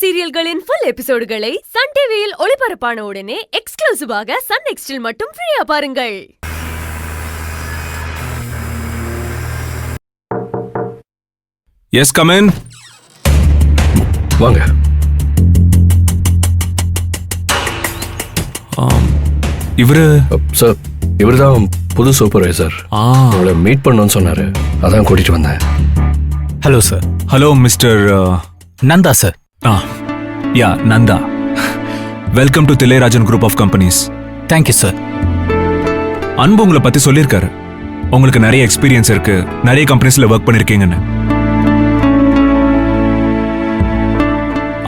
சீரியல்களின் full எபிசோடுகளை Sun டிவியில் ஒளிபரப்பான உடனே எக்ஸ்க்ளூசிவாக சன் நெக்ஸ்டில் மட்டும் ஃப்ரீயா பாருங்கள். Yes come in. வாங்க. இவரு சார், இவர்தான் புது சூப்பர்வைசர். உங்களை மீட் பண்ணணும்னு சொன்னாரு, அதான் கூட்டிட்டு வந்தேன். Hello sir. Hello mister Nanda sir. Yeah Nanda. Welcome to Thillairajan group of companies. Thank you sir. அன்பு உங்களை பத்தி சொல்லியிருக்காரு. உங்களுக்கு நிறைய எக்ஸ்பீரியன்ஸ் இருக்கு, நிறைய கம்பெனிஸ்ல ஒர்க் பண்ணிருக்கீங்கன்னு.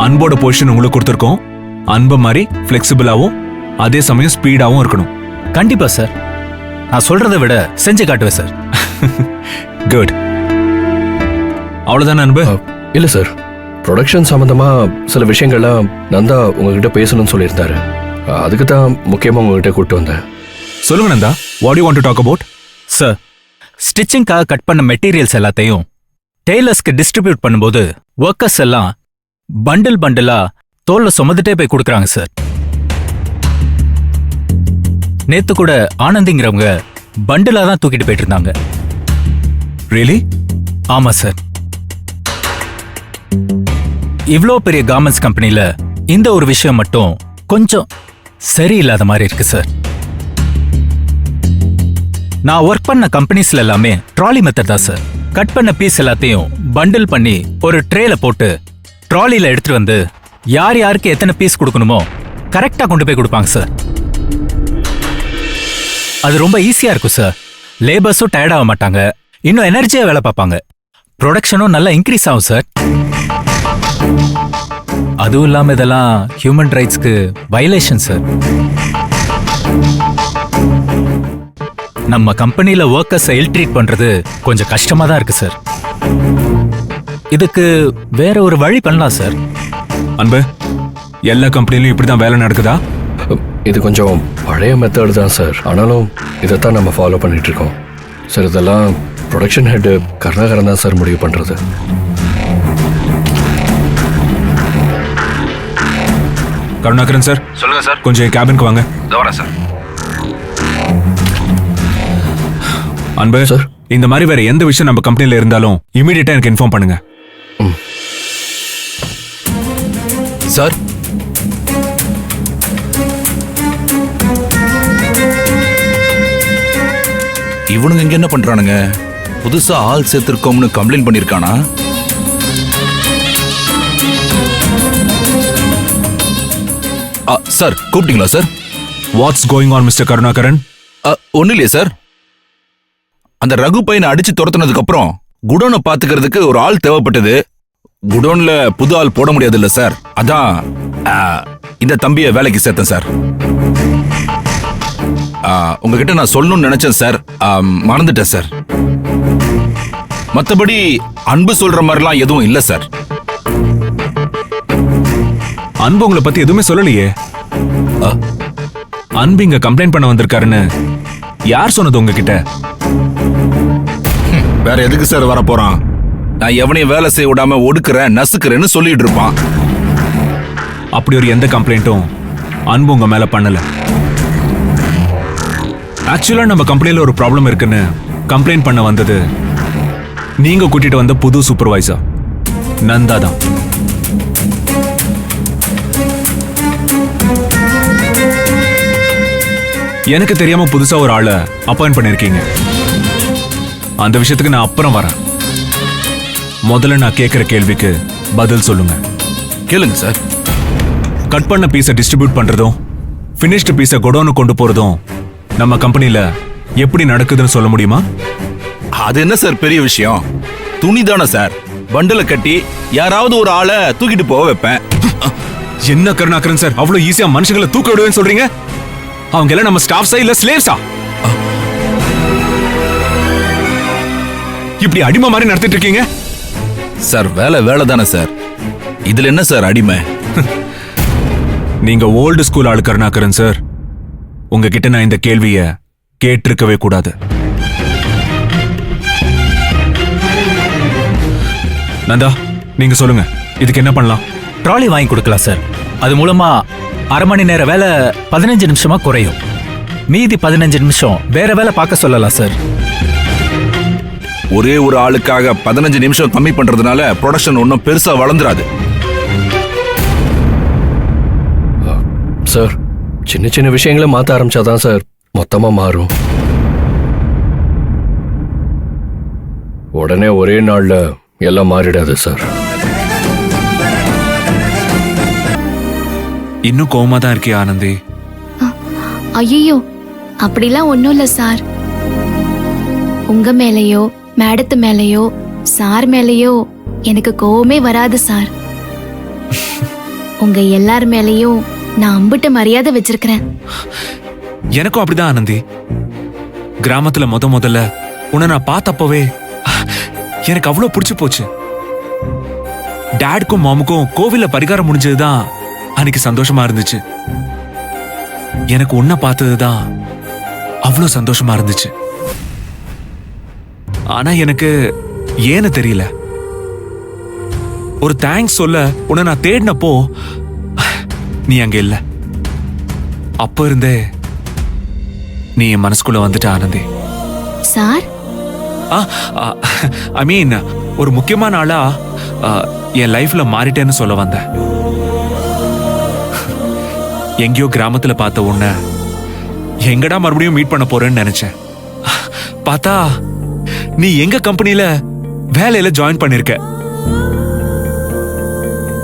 அன்போட பொசிஷன் உங்களுக்கு கொடுத்துருக்கோம். அன்பு மாதிரி ஃபிளெக்சிபிளாவும் அதே சமயம் ஸ்பீடாவும் இருக்கணும். கண்டிப்பா சார். நான் சொல்றதை விட செஞ்சு காட்டுவேன் சார். குட். அவ்வளவுதானே அன்பு? இல்ல சார், ப்ரொடக்ஷன் சம்பந்தமா சில விஷயங்கள்லாம் நந்தா உங்ககிட்ட பேசணும்னு சொல்லியிருந்தாரு. அதுக்கு தான் முக்கியமா உங்ககிட்ட கூப்பிட்டு வந்தேன். சொல்லுங்க Nanda, what you want to talk about? Sir, ஸ்டிச்சிங்காக கட் பண்ண மெட்டீரியல்ஸ் எல்லாத்தையும் டெய்லர்ஸ்க்கு டிஸ்ட்ரிபியூட் பண்ணும்போது ஒர்க்கர்ஸ் எல்லாம் பண்டில் பண்டிலா தோல்ல சுமந்துட்டே போய் கொடுக்குறாங்க சார். நேத்து கூட ஆனந்திங்கிறவங்க பண்டிலா தான் தூக்கிட்டு போயிட்டு இருந்தாங்க. ரியலி? ஆமா சார். இவ்ளோ பெரிய கார்மெண்ட்ஸ் கம்பெனில இந்த ஒரு விஷயம் மட்டும் கொஞ்சம் சரியில்லாத மாதிரி இருக்கு சார். நான் ஒர்க் பண்ண கம்பெனிஸ்ல எல்லாமே ட்ராலி மெத்தட் தான் சார். கட் பண்ண பீஸ் எல்லாத்தையும் பண்டில் பண்ணி ஒரு ட்ரேல போட்டு ட்ராலியில எடுத்துட்டு வந்து யார் யாருக்கு எத்தனை பீஸ் கொடுக்கணுமோ கரெக்டா கொண்டு போய் கொடுப்பாங்க சார். அது ரொம்ப ஈஸியா இருக்கும் சார். லேபர்ஸும் டயர்ட் ஆக மாட்டாங்க, இன்னும் எனர்ஜியா வேலை பார்ப்பாங்க. ப்ரொடக்ஷனும் நல்லா இன்க்ரீஸ் ஆகும் சார். அதுவும் இல்லாம இதெல்லாம் ஹியூமன் ரைட்ஸ்க்கு வயலேஷன் சார். நம்ம கம்பெனில ஒர்க்கர்ஸை இல் ட்ரீட் பண்றது கொஞ்சம் கஷ்டமா தான் இருக்கு சார். இதுக்கு வேற ஒரு வழி பண்ணலாம் சார். அன்பு, எல்லா கம்பெனிலும் இப்படிதான் வேலை நடக்குதா? இது கொஞ்சம் பழைய மெத்தட் தான் சார், ஆனாலும் இதைத்தான் நம்ம ஃபாலோ பண்ணிட்டு இருக்கோம் சார். இதெல்லாம் ப்ரொடக்ஷன் ஹெட் கருணாகரன் தான் சார் முடிவு பண்றது. கருணாகரன் சார். சொல்லுங்க சார். கொஞ்சம் கேபினுக்கு வாங்க. வரேன் சார். அன்பு சார், இந்த மாதிரி வேற எந்த விஷயம் நம்ம கம்பெனில இருந்தாலும் இமீடியட்டா எனக்கு இன்ஃபார்ம் பண்ணுங்க. சார், இவனுங்க இங்க என்ன பண்றானுங்க? புதுசா ஆள் சேர்த்திருக்கோம்னு கம்ப்ளைண்ட் பண்ணிருக்கானா? சார், கூப்பிட்டீங்களா sir? What's going on mister Karunakaran? ஒன்னும் இல்லையே சார். அந்த ரகு பையனை அடிச்சு துரத்துனதுக்கு அப்புறம் குடோனை பாத்துக்கிறதுக்கு ஒரு ஆள் தேவைப்பட்டது. குடோன்ல புது ஆள் போட முடியாது இல்ல சார், அதான் இந்த தம்பியை வேலைக்கு சேர்த்தேன் சார். உங்ககிட்ட நான் சொல்லணும்னு நினைச்சேன் சார், மறந்துட்டேன் சார். மத்தபடி அன்பு சொல்ற மாதிரிலாம் எதுவும் இல்ல சார். அன்பு உங்களை பத்தி எதுவுமே சொல்லலையே. அன்பு இங்க கம்ப்ளைண்ட் பண்ண வந்திருக்காருன்னு யார் சொன்னது உங்ககிட்ட? வேற எதுக்கு சார் வர போறான்? நான் எவனையும் வேலை செய்ய விடாம ஒடுக்குறேன் நசுக்குறேன்னு சொல்லிட்டு இருப்பான். அப்படி ஒரு எந்த கம்ப்ளைண்ட்டும் அன்பு உங்க மேல பண்ணல. ஆக்சுவலா நம்ம கம்பெனில ஒரு ப்ராப்ளம் இருக்குன்னு கம்ப்ளைண்ட் பண்ண வந்தது நீங்க கூட்டிட்டு வந்த புது சூப்பர்வைசர் நந்தா தான். எனக்கு தெரியாம புதுசா ஒரு ஆளை அப்பாயிண்ட் பண்ணிருக்கீங்க. அந்த விஷயத்துக்கு நான் அப்புறம் வரேன். முதல்ல நான் கேட்கிற கேள்விக்கு பதில் சொல்லுங்க. கேளுங்க சார். கட் பண்ண பீஸை டிஸ்ட்ரிபியூட் பண்றதும் ஃபினிஷ்டு பீஸை குடோனு கொண்டு போறதும் நம்ம கம்பெனில எப்படி நடக்குதுன்னு சொல்ல முடியுமா? அது என்ன சார் பெரிய விஷயம்? துணி தானே சார். பண்டல கட்டி யாராவது ஒரு ஆளை தூக்கிட்டு போக வைப்பேன். என்ன கருணாகரன் சார், அவ்வளவு ஈஸியா மனுஷங்களை தூக்க விடுவேன்னு சொல்றீங்க? அவங்க எல்லாம் நம்ம ஸ்டாஃப்ஸா இல்ல ஸ்லேவ்ஸா? இப்படி அடிமை மாதிரி நடத்திட்டு இருக்கீங்க சார். வேலை வேலை தானே சார், இதுல என்ன சார் அடிமை? நீங்க ஓல்டு ஸ்கூல் ஆளு கருணாகரன் சார். உங்ககிட்ட நான் இந்த கேள்விய கேட்டிருக்கவே கூடாது. நந்தா, நீங்க சொல்லுங்க, இதுக்கு என்ன பண்ணலாம்? ட்ராலி வாங்கி கொடுக்கலாம் சார். அது மூலமா அரை மணி நேர வேலை 15 நிமிஷமா குறையும். மீதி 15 நிமிஷம் வேற வேலை பார்க்க சொல்லலாம் சார். ஒரே ஒரு ஆளுக்காக 15 நிமிஷம் கம்மி பண்றதுனால ப்ரொடக்ஷன் ஒன்றும் பெருசா வளர்ந்துராது. சார், சின்ன சின்ன விஷயங்களை மாற்ற ஆரம்பிச்சாதான் சார் மொத்தமா மாறும். உடனே ஒரே நாள்ல எல்லாம் மாறிடாது சார். இன்னும் கோவமா தான் இருக்கியா ஆனந்தி? ஐயோ, அப்படிலாம் ஒன்றும் இல்லை சார். உங்க மேலேயோ மேடத்து மேலேயோ சார் மேலேயோ எனக்கு கோவமே வராது சார். உங்க எல்லார் மேலேயும் நான் அம்பிட்ட மரியாதை வச்சிருக்கிறேன். எனக்கும் அப்படிதான் ஆனந்தி. கிராமத்துல முதல்ல உன்னை நான் பார்த்தப்பவே எனக்கு அவ்வளவு பிடிச்சு போச்சு. டாடுக்கும் மாமுக்கும் கோவில்ல பரிகாரம் முடிஞ்சதுதான் அன்னைக்கு சந்தோஷமா இருந்துச்சு. எனக்கு உன்னை பார்த்ததுதான் அவ்வளவு சந்தோஷமா இருந்துச்சு. ஆனா எனக்கு ஏன்னு தெரியல, ஒரு தேங்க்ஸ் சொல்ல உன்னை நான் தேடினப்போ நீ அங்க இல்ல. அப்ப இருந்தே நீ என் மனசுக்குள்ள வந்துட்ட ஆனந்தி. சார், ஐ மீன், ஒரு முக்கியமான ஆளா என் லைஃப்ல மாறிட்டேன்னு சொல்ல வந்தேன். எங்கேயோ கிராமத்துல பார்த்த உன்னை எங்கடா மறுபடியும் மீட் பண்ண போறேன்னு நினைச்சேன். பார்த்தா நீ எங்க கம்பெனில வேலையில ஜாயின் பண்ணிருக்க.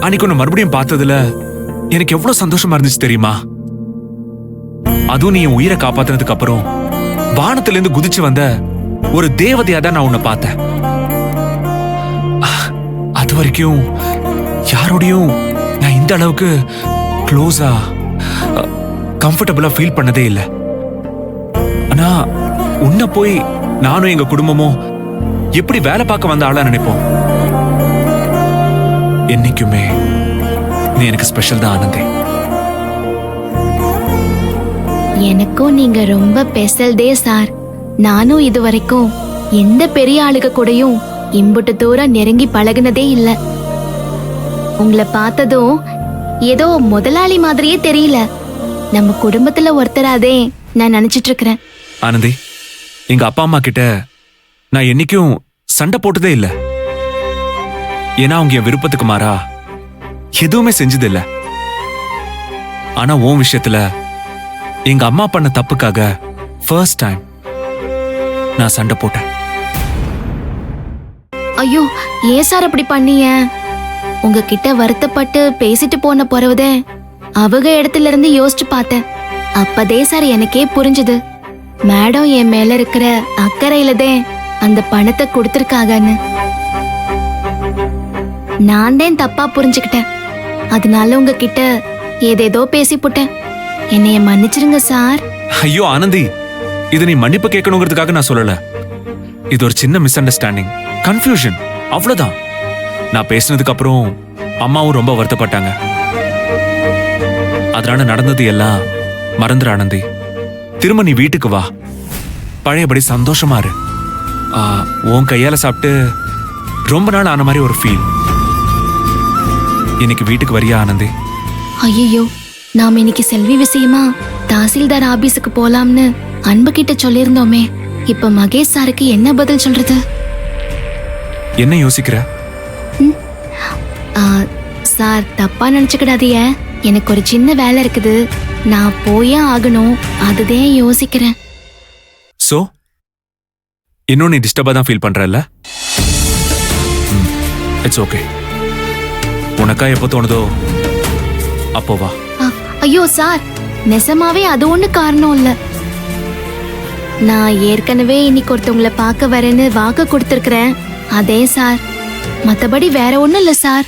அன்னைக்கு உன்னை மறுபடியும் பார்த்ததுல எனக்கு எவ்வளவு சந்தோஷமா இருந்துச்சு தெரியுமா? அதுவும் நீ என் உயிரை காப்பாத்தினதுக்கு அப்புறம் வானத்துல இருந்து குதிச்சு வந்த ஒரு தேவதையா தான் நான் உன்னை பார்த்தேன். அது வரைக்கும் யாரோடையும் நான் இந்த அளவுக்கு க்ளோஸா கம்ஃபர்டபுளா ஃபீல் பண்ணதே இல்லை. ஆனா உன்னை போய் நானும் எங்க குடும்பமும் எப்படி வேலை பார்க்க வந்த ஆளா நினைப்போம். என்னைக்குமே நீ எனக்கு ஸ்பெஷல் தான் ஆனந்தி. எனக்கும் நீங்க ரொம்ப ஸ்பெஷல்தே சார். நானும் இது வரைக்கும் எந்த பெரிய ஆளுக கூடயும் இம்புட்டு தூரம் நெருங்கி பழகுனதே இல்ல. உங்களை பார்த்ததும் ஏதோ முதலாளி மாதிரியே தெரியல, நம்ம குடும்பத்துல ஒருத்தராதே நான் நினைச்சிட்டு இருக்கிறேன். ஆனந்தி, எங்க அப்பா அம்மா கிட்ட நான் என்னைக்கும் சண்டை போட்டதே இல்ல. ஏன்னா அவங்க என் விருப்பத்துக்கு மாறா எதுவுமே செஞ்சது இல்ல. ஆனா உன் விஷயத்துல எங்க அம்மா பண்ண தப்புக்காக ஃபர்ஸ்ட் டைம் நான் சண்டை போட்டேன். ஐயோ, ஏன் சார் அப்படி பண்ணீங்க? உங்ககிட்ட வருத்தப்பட்டு பேசிட்டு போன போறவதே அவங்க இடத்துல இருந்து யோசிச்சு பார்த்தேன். அப்பதே சார் எனக்கே புரிஞ்சுது, மேடம் என் மேல இருக்கிற அக்கறையிலதே அந்த பணத்தை கொடுத்திருக்காங்கன்னு. நான் தான் தப்பா புரிஞ்சுக்கிட்டேன். அதனால உங்ககிட்ட ஏதேதோ பேசி போட்டேன். என்னைய மன்னிச்சிருங்க சார். ஐயோ ஆனந்தி, இது நீ மன்னிப்பு கேட்கணுங்கிறதுக்காக நான் சொல்லல. இது ஒரு சின்ன மிஸ் அண்டர்ஸ்டாண்டிங், கன்ஃபியூஷன், அவ்வளவுதான். நான் பேசினதுக்கு அப்புறம் அம்மாவும் ரொம்ப வருத்தப்பட்டாங்க. அதனால நடந்தது எல்லாம் மறந்துரு ஆனந்தி. திரும்ப நீ வீட்டுக்கு வா, பழையபடி சந்தோஷமா இரு. உன் கையால சாப்பிட்டு ரொம்ப நாள் ஆன மாதிரி ஒரு ஃபீல். இன்னைக்கு வீட்டுக்கு வரியா ஆனந்தி? ஐயோ, நாம இன்னைக்கு செல்வி விஷயமா தாசில்தார் ஆபீஸுக்கு போலாம்னு அன்பு கிட்ட சொல்லியிருந்தோமே. இப்ப மகேஷ் சாருக்கு என்ன பதில் சொல்றது? என்ன யோசிக்கிற? சார், தப்பா நினைச்சுக்கிடாதீங்க. எனக்கு ஒரு சின்ன வேலை இருக்குது, நான் போயே ஆகணும். அதுதான் யோசிக்கிறேன். சோ இன்னும் நீ டிஸ்டர்பா தான் ஃபீல் பண்றல்ல? It's okay. உனக்கா எப்போ தோணுதோ அப்போ வா. ஐயோ சார், நெசமாவே அது ஒண்ணு காரணம் இல்ல. நான் ஏற்கனவே இன்னைக்கு ஒருத்தவங்களை பார்க்க வரேன்னு வாக்கு கொடுத்திருக்கிறேன். அதே சார், மத்தபடி வேற ஒண்ணும் இல்ல சார்.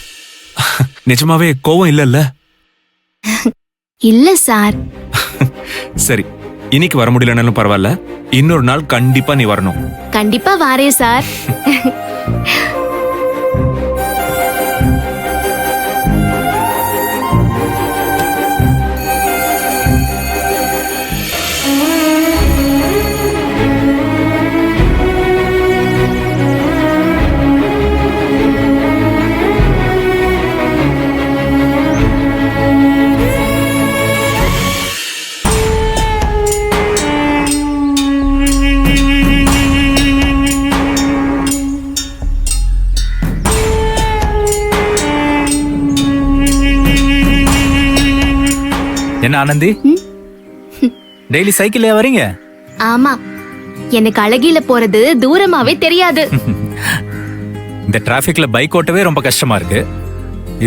நிஜமாவே கோவம் இல்லல்ல? இல்ல சார். சரி, இன்னைக்கு வர முடியலனாலும் பரவாயில்ல, இன்னொரு நாள் கண்டிப்பா நீ வரணும். கண்டிப்பா வாரேன் சார். என்ன ஆனந்தி, டெய்லி சைக்கிள்லயா வரீங்க? ஆமா, எனக்கு அழகில போறது தூரமாவே தெரியாது. இந்த டிராபிக்ல பைக் ஓட்டவே ரொம்ப கஷ்டமா இருக்கு,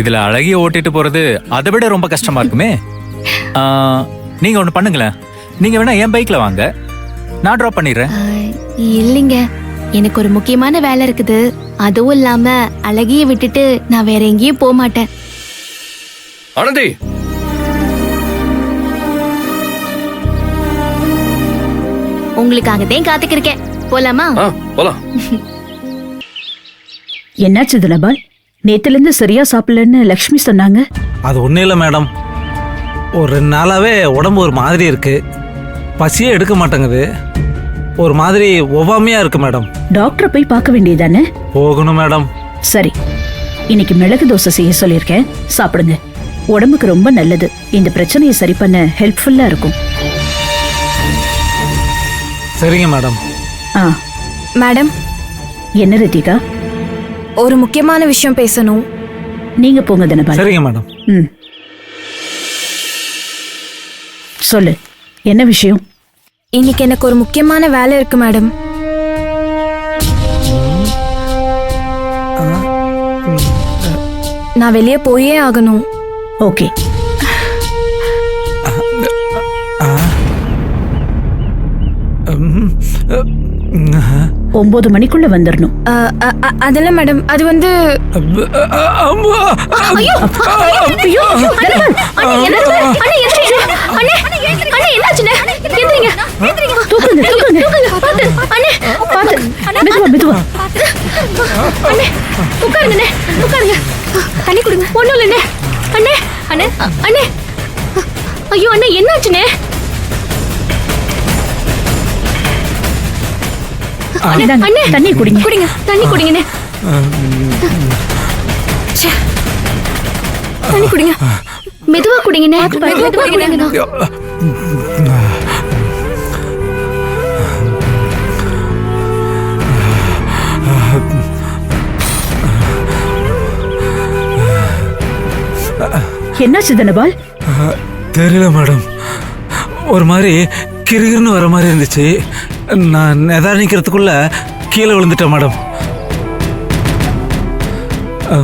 இதுல அழகிய ஓட்டிட்டு போறது அதை விட ரொம்ப கஷ்டமா இருக்குமே. ஆ, நீங்க ஒண்ணு பண்ணுங்களேன், நீங்க வேணா என் பைக்ல வாங்க, நான் டிராப் பண்ணிடுறேன். இல்லைங்க, எனக்கு ஒரு முக்கியமான வேலை இருக்குது. அதுவும் இல்லாம அழகிய விட்டுட்டு நான் வேற எங்கேயும் போக மாட்டேன். ஆனந்தி, உங்களுக்காக தான் காத்துக்கிருக்கேன். போலாமா? போலாம். என்னாச்சு தினபால்? நேத்துல இருந்து சரியா சாப்பிடலன்னு லக்ஷ்மி சொன்னாங்க. அது ஒன்றும் இல்லை மேடம், ஒரு 2 நாளாவே உடம்பு ஒரு மாதிரி இருக்கு, பசியே எடுக்க மாட்டேங்குது, ஒரு மாதிரி ஒவ்வாமையா இருக்கு மேடம். டாக்டரை போய் பார்க்க வேண்டியதானே? போகணும் மேடம். சரி, இன்னைக்கு மிளகு தோசை செய்ய சொல்லியிருக்கேன், சாப்பிடுங்க. உடம்புக்கு ரொம்ப நல்லது, இந்த பிரச்சனையை சரி பண்ண ஹெல்ப்ஃபுல்லா இருக்கும். சரிங்க மேடம். ஆ, மேடம், என்ன ரித்திகா? ஒரு முக்கியமான விஷயம் பேசணும். நீங்க போங்க தினபால். சரிங்க மேடம். ம், சொல்லு, என்ன விஷயம்? இன்னைக்கு எனக்கு ஒரு முக்கியமான வேலை இருக்கு மேடம். நான் வெளியே போயே ஆகணும். ஓகே, 9 மணிக்குள்ள வந்துடணும். அதெல்லாம் மேடம், அது வந்து அம்மா, ஐயோ, தினபால், தூக்குங்க, தூக்குங்க. பாத்து, மெதுவா, மெதுவா. உட்காருங்க, உட்காருங்க. தண்ணி கொடுங்க. ஒண்ணும் இல்லைண்ணே. அண்ணே, அண்ணே, அண்ணே. ஐயோ அண்ணே, என்னாச்சுண்ணே? இந்தாங்க, தண்ணி குடிங்க. குடிங்க, தண்ணி குடிங்கண்ணே. ச்சே. தண்ணி குடிங்க. மெதுவா குடிங்கண்ணே. மெதுவா குடிங்கண்ணா. என்னாச்சு தினபால்? தெரியல மேடம், ஒரு மாதிரி கிறுகிறுன்னு வர மாதிரி இருந்துச்சு, நான் நிதானிக்கிறதுக்குள்ள கீழே விழுந்துட்டேன் மேடம்.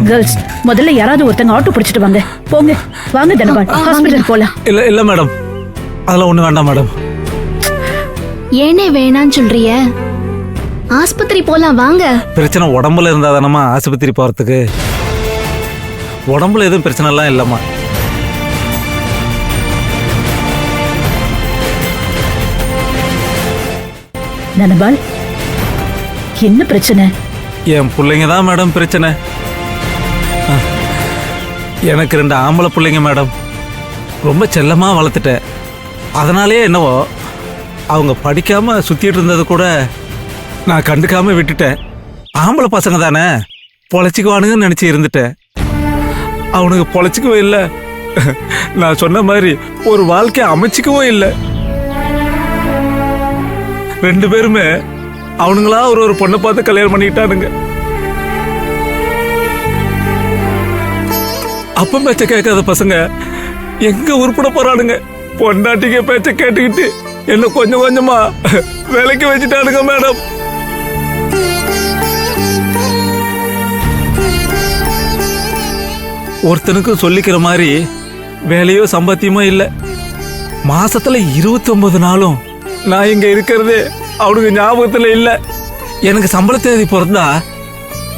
கேர்ள்ஸ், முதல்ல யாராவது ஒருத்தங்க ஆட்டோ பிடிச்சிட்டு வாங்க. போங்க, வாங்க தினபால், ஹாஸ்பிடல் போலாம். இல்ல இல்ல மேடம், அதெல்லாம் ஒண்ணு வேண்டாம் மேடம். ஏனே வேணான்னு சொல்றிய? ஆஸ்பத்திரி போலாம், வாங்க. பிரச்சனை உடம்புல இருந்தா தானம்மா ஆஸ்பத்திரி போறதுக்கு, உடம்புல எதுவும் பிரச்சனை எல்லாம் இல்லம்மா. தனபால், என்ன பிரச்சனை? என் பிள்ளைங்க தான் மேடம் பிரச்சனை. எனக்கு 2 ஆம்பளை பிள்ளைங்க மேடம், ரொம்ப செல்லமா வளர்த்துட்டேன். அதனாலேயே என்னவோ அவங்க படிக்காம சுத்திட்டு இருந்தது கூட நான் கண்டுக்காம விட்டுட்டேன். ஆம்பளை பசங்க தானே, பொழைச்சிக்குவானுங்கன்னு நினைச்சு இருந்துட்டேன். அவனுக்கு பொழைச்சிக்கவே இல்லை, நான் சொன்ன மாதிரி ஒரு வாழ்க்கையை அமைச்சிக்கவும் இல்லை. 2 பேருமே அவனுங்களா ஒரு பொண்ணை பார்த்து கல்யாணம் பண்ணிக்கிட்டானுங்க. அப்ப பேச்ச கேட்காத பசங்க எங்க உருப்பட போறானுங்க? பொண்டாட்டிங்க பேச்ச கேட்டுக்கிட்டு என்ன கொஞ்சம் கொஞ்சமா வேலைக்கு வச்சுட்டானுங்க மேடம். ஒருத்தனுக்கு சொல்லிக்கிற மாதிரி வேலையோ சம்பாத்தியமோ இல்ல. மாசத்துல 29 நாளும் நான் இங்க இருக்கிறது அவனுக்கு ஞாபகத்துல இல்ல. எனக்கு சம்பள தேதி பிறந்தா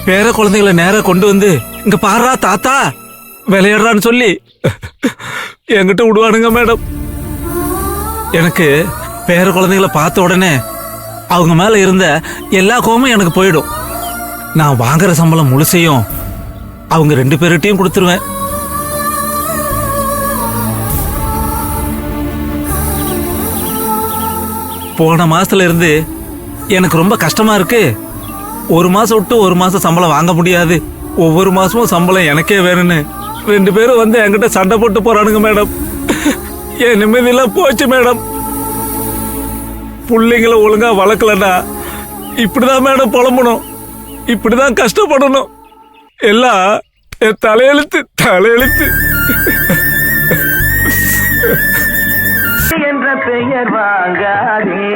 பேர குழந்தைகளை நேரா கொண்டு வந்து இங்க பாடுறா தாத்தா விளையாடுறான்னு சொல்லி என்கிட்ட விடுவானுங்க மேடம். எனக்கு பேர குழந்தைகளை பார்த்த உடனே அவங்க மேல இருந்த எல்லா கோவமும் எனக்கு போயிடும். நான் வாங்குற சம்பளம் முழுசையும் அவங்க 2 பேர்கிட்டையும் கொடுத்துருவேன். போன மாசத்துல இருந்து எனக்கு ரொம்ப கஷ்டமா இருக்கு. 1 மாசம் விட்டு 1 மாசம் சம்பளம் வாங்க முடியாது. ஒவ்வொரு மாசமும் சம்பளம் எனக்கே வேணும்னு 2 பேரும் வந்து என்கிட்ட சண்டை போட்டு போறானுங்க மேடம். என் நிம்மதியெல்லாம் போச்சு மேடம். பிள்ளைங்களை ஒழுங்கா வளர்க்கலன்னா இப்படிதான் மேடம் புலம்பணும், இப்படிதான் கஷ்டப்படணும். எல்லாம் என் தலையெழுத்து தலையெழுத்து. பெயர் வாங்காதே,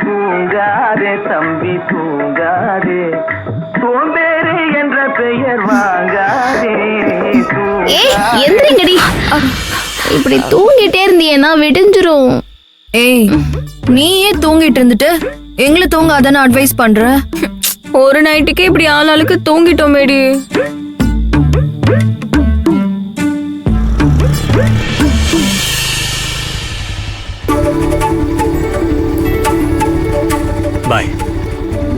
தூங்காதே தம்பி தூங்காதே, சோம்பேறி என்ற பெயர் வாங்காதே, எந்திரிங்கடி. இப்படி தூங்கிட்டே இருந்தீங்கன்னா விடிஞ்சிரும். ஏய், நீயே தூங்கிட்டு இருந்துட்டு எங்களை தூங்காதான்னு அட்வைஸ் பண்ற? ஒரு நைட்டுக்கே இப்படி ஆளாளுக்கு தூங்கிட்டோமேடி. பாய்.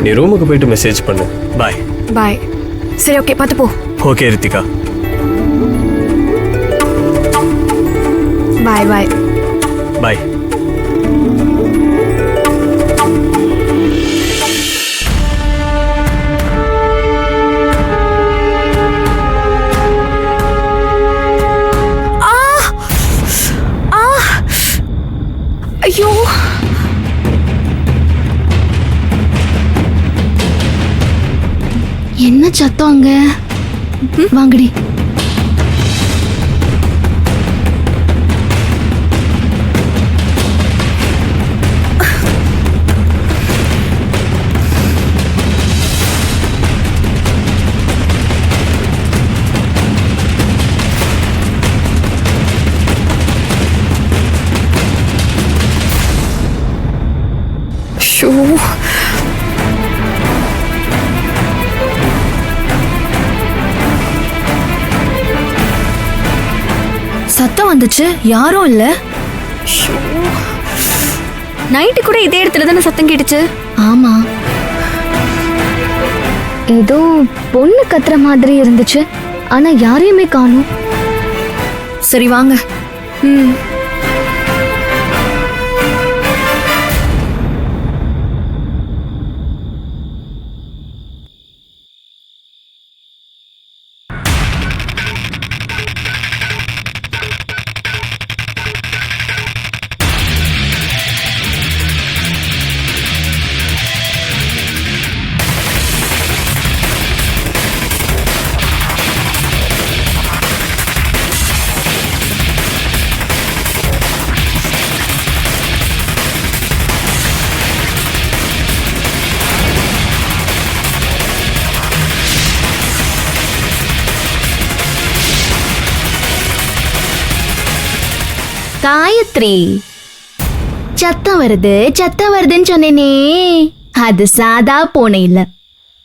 நீ ரூமுக்கு போயிட்டு மெசேஜ் பண்ணு. பாய். பாய். சரி, ஓகே, பார்த்து போ. ஓகே ரித்திகா. பாய் பாய். பாய். ஐயோ, என்ன சத்தம் அங்க? வாங்கடி. ஷோ, சத்தம் வந்துச்சு, யாரும் இல்ல. நைட்டு கூட இதே இடத்துல தானே சத்தம் கேட்டுச்சு. ஆமா, ஏதோ பொண்ணு கத்துற மாதிரி இருந்துச்சு. ஆனா யாரையுமே காணோம். சரி வாங்க. ம். காயத்ரி, சத்தம் வருதுன்னு சொன்னேனே, அது சாதா பூனை இல்ல,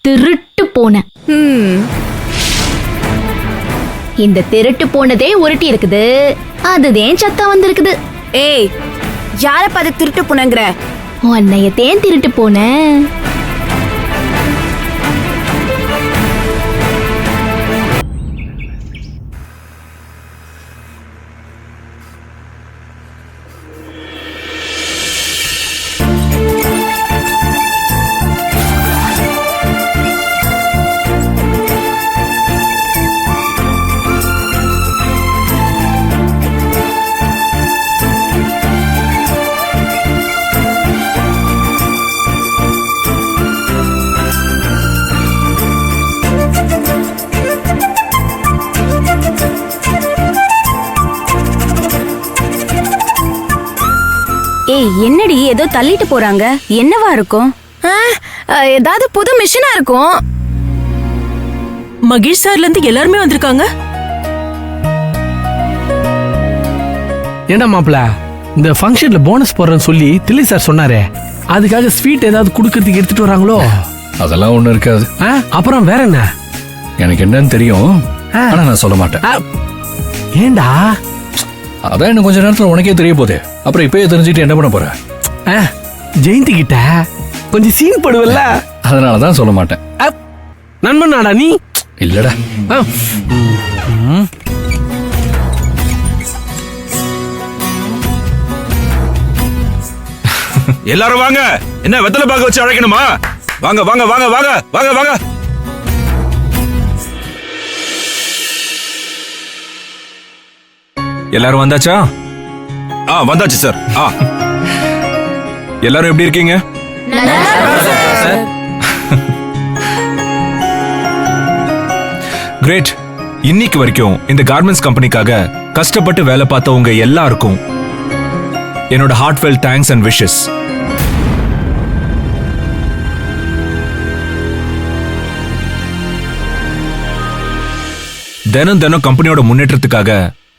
திருட்டு பூனை. இந்த திருட்டு பூனதே உருட்டி இருக்குது, அதுதான் சத்தம் வந்திருக்குது. ஏய், யார பார்த்து திருட்டு பூனைங்கிற? உன்னையத்தேன் திருட்டு பூனை. ஏய், என்னடி ஏதோ தள்ளிட்டு போறாங்க? என்னவா இருக்கும்? ஏதாவது புது மிஷினா இருக்கும். மகேஷ் சார்ல இருந்து எல்லாருமே வந்திருக்காங்க. ஏண்டா மாப்பிள, இந்த ஃபங்க்ஷன்ல போனஸ் போடுறேன்னு சொல்லி தில்லி சார் சொன்னாரே, அதுக்காக ஸ்வீட் ஏதாவது கொடுக்கறதுக்கு எடுத்துட்டு வராங்களோ? அதெல்லாம் ஒண்ணும் இருக்காது. அப்புறம் வேற என்ன? எனக்கு என்னன்னு தெரியும், ஆனா நான் சொல்ல மாட்டேன். ஏண்டா? அதான் இன்னும் கொஞ்ச நேரத்துல உனக்கே தெரிய போதே. அப்புறம் இப்பயே தெரிஞ்சுட்டு என்ன பண்ண போற? ஜெயந்தி கிட்ட கொஞ்சம் சீன் போடுவல்ல, அதனாலதான் சொல்ல மாட்டேன். நண்பனாடா நீ? இல்லடா. எல்லாரும் வாங்க. என்ன வெத்தலை பாக்க வச்சு அழைக்கணுமா? வாங்க வாங்க வாங்க வாங்க வாங்க வாங்க. எல்லாரும் வந்தாச்சா? வந்தாச்சு சார். எல்லாரும் எப்படி இருக்கீங்க? கிரேட். இன்னைக்கு வரைக்கும் இந்த கார்மெண்ட்ஸ் கம்பெனிக்காக கஷ்டப்பட்டு வேலை பார்த்த உங்க எல்லாருக்கும் என்னோட ஹார்ட்ஃபெல்ட் தேங்க்ஸ் அண்ட் விஷஸ். தினம் தினம் கம்பெனியோட முன்னேற்றத்துக்காக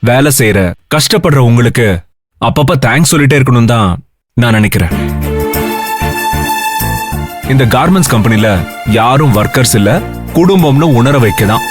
வேலை செய்யற கஷ்டப்படுற உங்களுக்கு அப்பப்ப தேங்க்ஸ் சொல்லிட்டே இருக்கணும் தான் நான் நினைக்கிறேன். இந்த கார்மெண்ட்ஸ் கம்பெனில யாரும் ஒர்க்கர்ஸ் இல்ல, குடும்பம்னு உணர வைக்கதான்.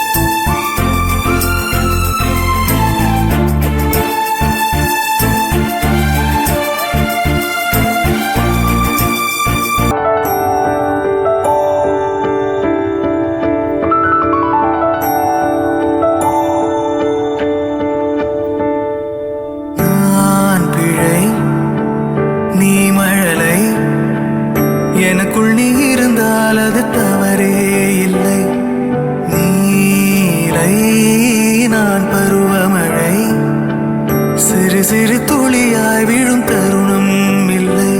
எனக்குள் நீ இருந்தால் அது தவறே இல்லை. நீரை நான் பருவமழை, சிறு சிறு துளியாய் விழும் தருணம் இல்லை.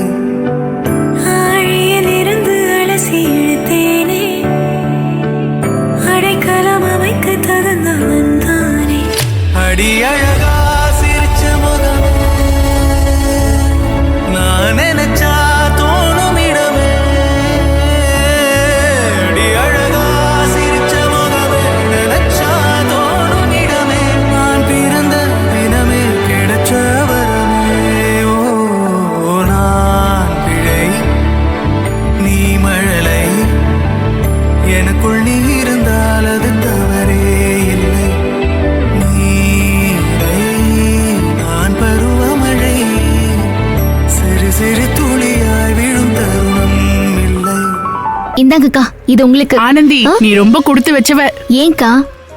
ஆழியில் இருந்து அலசி இழுத்தேனே, அடைக்கலம் அமைக்க தகுந்தவன் தானே. அடி அழகா சிரிச்ச முகமே, நான் நினைச்சா தோணும் இடமே. அடி அழகா சிரிச்ச முகமே, நினைச்சா தோணும் இடமே. நான் பிறந்த தினமே கிடைச்ச வரமே. ஓ நான் பிழை, நீ மழலை, எனக்குள் நீ இருந்தால் அது தவறே இல்லை. நீரை நான் பருவமழை, சிறு சிறு துளியாய் விழும் தருணம் இல்லை. இந்தாங்கக்கா, இது உங்களுக்கு. ஆனந்தி, நீ ரொம்ப கொடுத்து வச்சவ. ஏன்க்கா?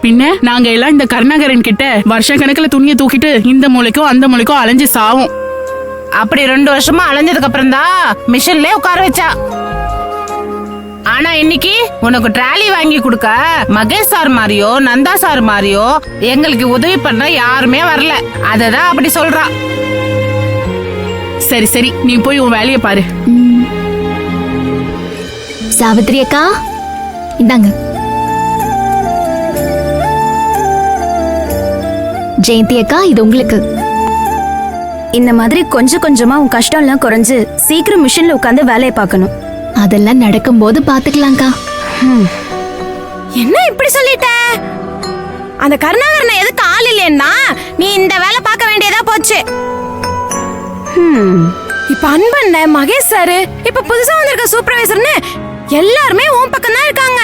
பின்ன நாங்க எல்லாம் இந்த கருணாகரன் கிட்ட வருஷ கணக்குல துணியை தூக்கிட்டு இந்த மூலைக்கும் அந்த மூலைக்கும் அலைஞ்சு சாவும். அப்படி 2 வருஷமா அலைஞ்சதுக்கு அப்புறம் தான் மிஷின்ல உட்கார வச்சா. ஆனா இன்னைக்கு உனக்கு ட்ராலி வாங்கி கொடுக்க மகேஷ் சார் மாதிரியோ நந்தா சார் மாதிரியோ எங்களுக்கு உதவி பண்ண யாருமே வரல. அததான் அப்படி சொல்றா. சரி சரி, நீ போய் உன் வேலையை பாரு. சாவித்ரி அக்கா, இந்தாங்க. ஜெயந்தி அக்கா, இது உங்களுக்கு. இந்த மாதிரி கொஞ்சம் கொஞ்சமா உன் கஷ்டம் எல்லாம் குறைஞ்சு சீக்கிரம் மிஷின்ல உட்காந்து வேலையை பார்க்கணும். அதெல்லாம் நடக்கும்போது பாத்துக்கலாம்க்கா. என்ன இப்படி சொல்லிட்ட? அந்த கருணாகரனை எதுக்கு ஆள் இல்லைன்னா நீ இந்த வேலை பார்க்க வேண்டியதா போச்சு. இப்ப அன்பண்ண மகேஷ் சாரு, இப்ப புதுசா வந்திருக்க சூப்பர்வைசர்னு எல்லாருமே உன் பக்கம் தான் இருக்காங்க.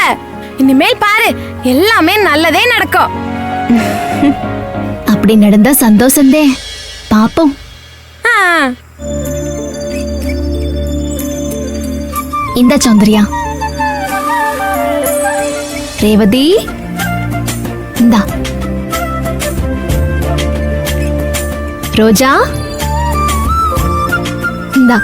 இனிமேல் பாரு, எல்லாமே நல்லதே நடக்கும். அப்படி நடந்தா சந்தோஷந்தே. பாப்போம். இந்த சௌந்தர்யா, ரேவதி, இந்தா. ரோஜா, இந்தா.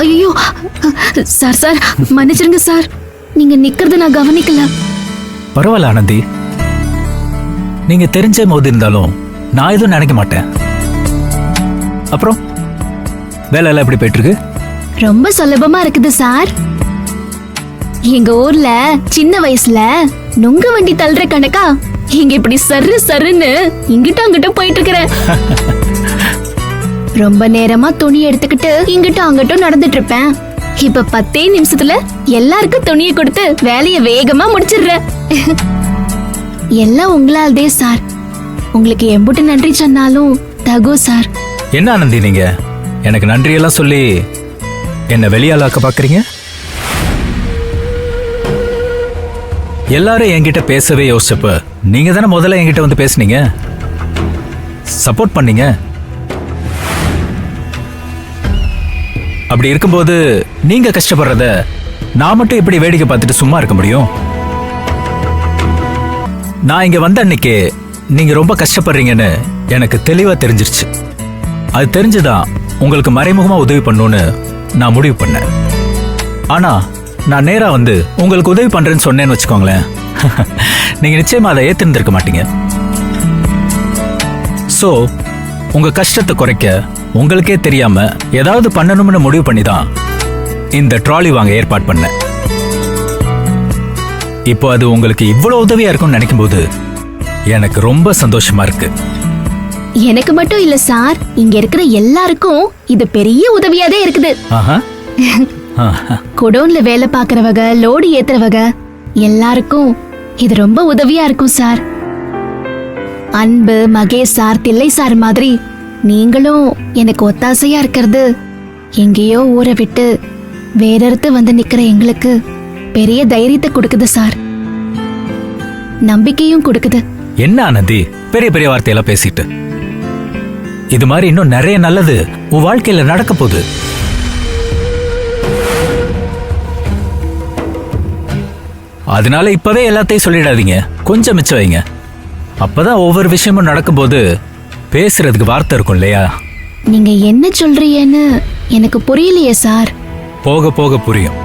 ஐயோ சார், சார் மன்னிச்சிருங்க சார், நீங்க நிக்கிறத நான் கவனிக்கல. பரவாயில்ல ஆனந்தி, நீங்க தெரிஞ்ச போது இருந்தாலும் நான் எதுவும் நினைக்க மாட்டேன். அப்புறம் வேலை எல்லாம் எப்படி போயிட்டு இருக்கு? ரொம்ப சுலபமா இருக்குது சார். எங்க ஊர்ல சின்ன வயசுல நுங்க வண்டி தள்ளுற கணக்கா இங்க இப்படி சர்ரு சருன்னு இங்கிட்ட அங்கிட்ட போயிட்டு இருக்கிறேன். ரொம்ப நேரமா துணி எடுத்துக்கிட்டு இங்கிட்ட அங்கிட்டும் நடந்துட்டு இருப்பேன். இப்ப 10 நிமிஷத்துல எல்லாருக்கும் துணியை கொடுத்து வேலையை வேகமா முடிச்சிடுறேன். எல்லாம் உங்களால்தே சார். உங்களுக்கு எம்புட்டு நன்றி சொன்னாலும் தகோ சார். என்ன ஆனந்தி, நீங்க எனக்கு நன்றி எல்லாம் சொல்லி என்ன வெளியாளாக்க பாக்குறீங்க? எல்லாரும் என்கிட்ட பேசவே யோசிச்சப்ப நீங்க தானே முதல்ல என்கிட்ட வந்து பேசுனீங்க, சப்போர்ட் பண்ணீங்க. அப்படி இருக்கும்போது நீங்க கஷ்டப்படுறத நான் மட்டும் எப்படி வேடிக்கை பார்த்துட்டு சும்மா இருக்க முடியும்? நான் இங்க வந்த அன்னைக்கு நீங்க ரொம்ப கஷ்டப்படுறீங்கன்னு எனக்கு தெளிவா தெரிஞ்சிருச்சு. அது தெரிஞ்சுதான் உங்களுக்கு மறைமுகமா உதவி பண்ணணும்னு நான் முடிவு பண்ணேன். ஆனா நான் நேரா வந்து உங்களுக்கு உதவி பண்றேன்னு சொன்னேன்னு வச்சுக்கோங்களேன், நீங்க நிச்சயமா அதை ஏத்திருந்திருக்க மாட்டீங்க. சோ உங்க கஷ்டத்தை குறைக்க உங்களுக்கே தெரியாம ஏதாவது பண்ணணும்னு முடிவு பண்ணி தான் இந்த ட்ராலி வாங்க ஏற்பாடு பண்ணேன். இப்போ அது உங்களுக்கு இவ்வளவு உதவியா இருக்கும்னு நினைக்கும் போது எனக்கு ரொம்ப சந்தோஷமா இருக்கு. எனக்கு மட்டும் இல்ல சார், இங்க இருக்கிற எல்லாருக்கும் இது பெரிய உதவியாதான் இருக்குது. ஆஹா. குடோன்ல வேலை பாக்குறவங்க, லோடு ஏத்துறவங்க எல்லாருக்கும் இது ரொம்ப உதவியா இருக்கும் சார். அன்பு, மகேஷ் சார், தில்லை சார் மாதிரி நீங்களும் எனக்கு ஒத்தாசையா இருக்கிறது எங்கேயோ ஊரை விட்டு வேற இடத்து வந்து நிக்கிற எங்களுக்கு பெரிய தைரியத்தை கொடுக்குது சார், நம்பிக்கையும் கொடுக்குது. என்ன ஆனந்தி பெரிய பெரிய வார்த்தையெல்லாம் பேசிட்டு, இது மாதிரி இன்னும் நிறைய நல்லது உன் வாழ்க்கையில நடக்க போகுது. அதனால இப்பவே எல்லாத்தையும் சொல்லிடாதீங்க, கொஞ்சம் மிச்சம் வைங்க. அப்பதான் ஒவ்வொரு விஷயமும் நடக்கும்போது பேசுறதுக்கு வார்த்தை இருக்கும் இல்லையா? நீங்க என்ன சொல்றீங்கன்னு எனக்கு புரியலையே சார். போக போக புரியும்.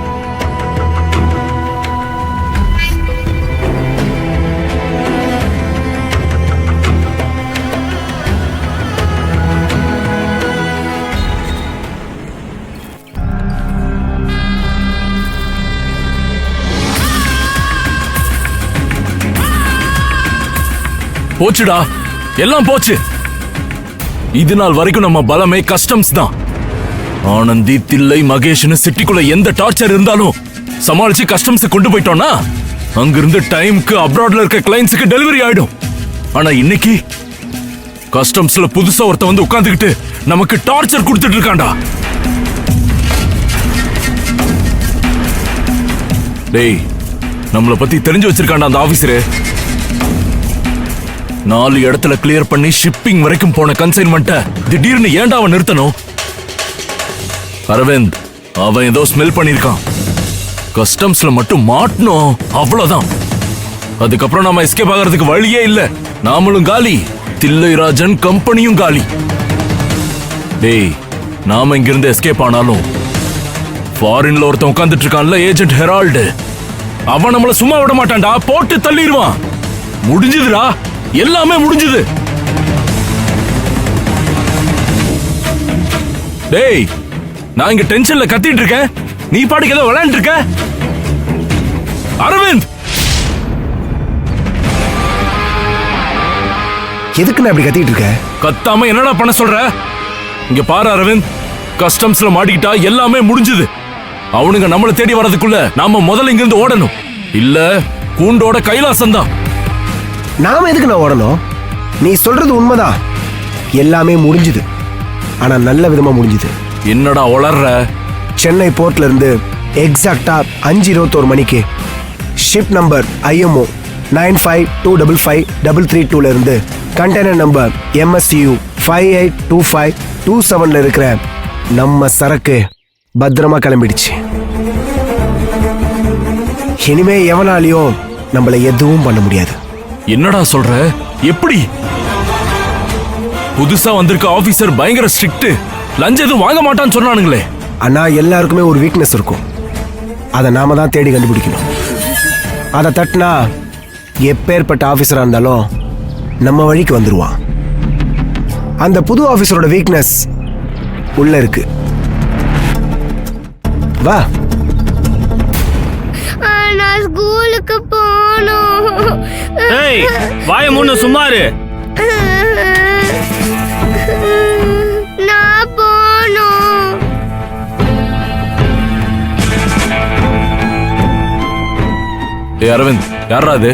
போச்சுடா, எல்லாம் போச்சு. இது நாள் வரைக்கும் நம்ம பலமே கஸ்டம்ஸ் தான். ஆனந்தி, தில்லை, மகேஷ்னு சிட்டிக்குள்ள எந்த டார்ச்சர் இருந்தாலும் சமாளிச்சு கஸ்டம்ஸ் கொண்டு போயிட்டோம்னா அங்கிருந்து டைம்க்கு அப்ராட்ல இருக்க கிளைண்ட்ஸுக்கு டெலிவரி ஆயிடும். ஆனா இன்னைக்கு கஸ்டம்ஸ்ல புதுசா ஒருத்த வந்து உட்கார்ந்துகிட்டு நமக்கு டார்ச்சர் கொடுத்துட்டு இருக்கான்டா. டேய், நம்மளை பத்தி தெரிஞ்சு வச்சிருக்காண்டா அந்த ஆபீசரு. 4 இடத்துல கிளியர் பண்ணி ஷிப்பிங் வரைக்கும் போன கன்சைன்மெண்ட்டை திடீர்னு ஏன்டா அவன் நிறுத்தணும்? அரவிந்த், அவன் ஏதோ ஸ்மெல் பண்ணிருக்கான். கஸ்டம்ஸ்ல மட்டும் மாட்டணும், அவ்வளவுதான். அதுக்கப்புறம் நாம எஸ்கேப் ஆகிறதுக்கு வழியே இல்ல. நாமளும் காலி, தில்லைராஜன் கம்பெனியும் காலி. டேய், நாம இங்கிருந்து எஸ்கேப் ஆனாலும் ஃபாரின்ல ஒருத்தன் உட்கார்ந்துட்டு இருக்கான்ல, ஏஜென்ட் ஹெரால்டு, அவன் நம்மள சும்மா விட மாட்டான்டா, போட்டு தள்ளிடுவான். முடிஞ்சதுடா, எல்லாமே முடிஞ்சது. டேய், நான் இங்க டென்ஷன்ல கத்திட்டு இருக்கேன், நீ பாட்டுக்கு ஏதோ விளையாண்டு இருக்க. அரவிந்த், எதுக்கு நான் இப்படி கத்திட்டு இருக்க? கத்தாம என்னடா பண்ண சொல்ற? இங்க பாரு அரவிந்த், கஸ்டம்ஸ்ல மாட்டிக்கிட்டா எல்லாமே முடிஞ்சது. அவனுங்க நம்மளை தேடி வர்றதுக்குள்ள நாம முதல்ல இங்க இருந்து ஓடணும், இல்ல கூண்டோட கைலாசம் தான். நாம எதுக்கு நான் ஓடணும்? நீ சொல்றது உண்மைதான், எல்லாமே முடிஞ்சுது. ஆனா நல்ல விதமா முடிஞ்சுது. என்னடா வளர்ற? சென்னை போர்ட்ல இருந்து எக்ஸாக்டா 5:21 மணிக்கு ஷிப் நம்பர் IMO 95255332 இருந்து கண்டெய்னர் நம்பர் MSU 582527 இருக்கிற நம்ம சரக்கு பத்திரமா கிளம்பிடுச்சு. இனிமே எவனாலையும் நம்மள எதுவும் பண்ண முடியாது. என்னடா சொல்ற? எப்படி? புதுசா வந்திருக்க ஆபீசர் பயங்கர ஸ்ட்ரிக்ட், லஞ்ச் எதுவும் வாங்க மாட்டான்னு சொன்னானுங்களே. ஆனா எல்லாருக்குமே ஒரு வீக்னஸ் இருக்கும், அதை நாம தான் தேடி கண்டுபிடிக்கணும். அதை தட்டினா எப்பேற்பட்ட ஆபீசரா இருந்தாலும் நம்ம வழிக்கு வந்துருவான். அந்த புது ஆபீசரோட வீக்னஸ் உள்ள இருக்கு. வா. நான் ஸ்கூலுக்கு போகணும். ஏய், வாய மூணு சும்மாரு. நான் போகணும். ஏய் அரவிந்த், யாரா அது?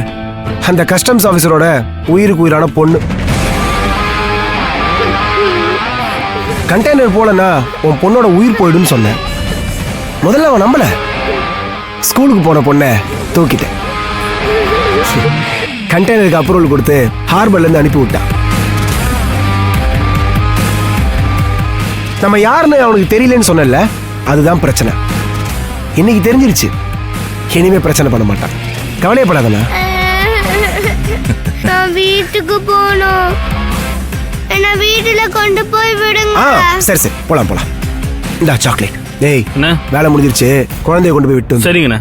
அந்த கஸ்டம்ஸ் ஆபீசரோட உயிருக்கு உயிரான பொண்ணு. கண்டெய்னர் போலனா உன் பொண்ணோட உயிர் போயிடுன்னு சொன்னேன். முதல்ல அவன் நம்பல. ஸ்கூலுக்கு போன பொண்ணை தூக்கிட்டேன். கண்டெய்னருக்கு அப்ரூவல் கொடுத்து ஹார்பர்ல இருந்து அனுப்பி விட்டான். நம்ம யாருன்னு அவனுக்கு தெரியலன்னு சொன்னல, அதுதான் பிரச்சனை. இன்னைக்கு தெரிஞ்சிருச்சு. இனிமே பிரச்சனை பண்ண மாட்டான். கவலையப்படாதண்ணா. நான் வீட்டுக்கு போகணும். என்ன வீட்டுல கொண்டு போய் விடுங்க. சரி சரி, போலாம் போலாம். இந்தா சாக்லேட். டேய், வேலை முடிஞ்சிருச்சு, குழந்தைய கொண்டு போய் விட்டு. சரிங்கண்ணா.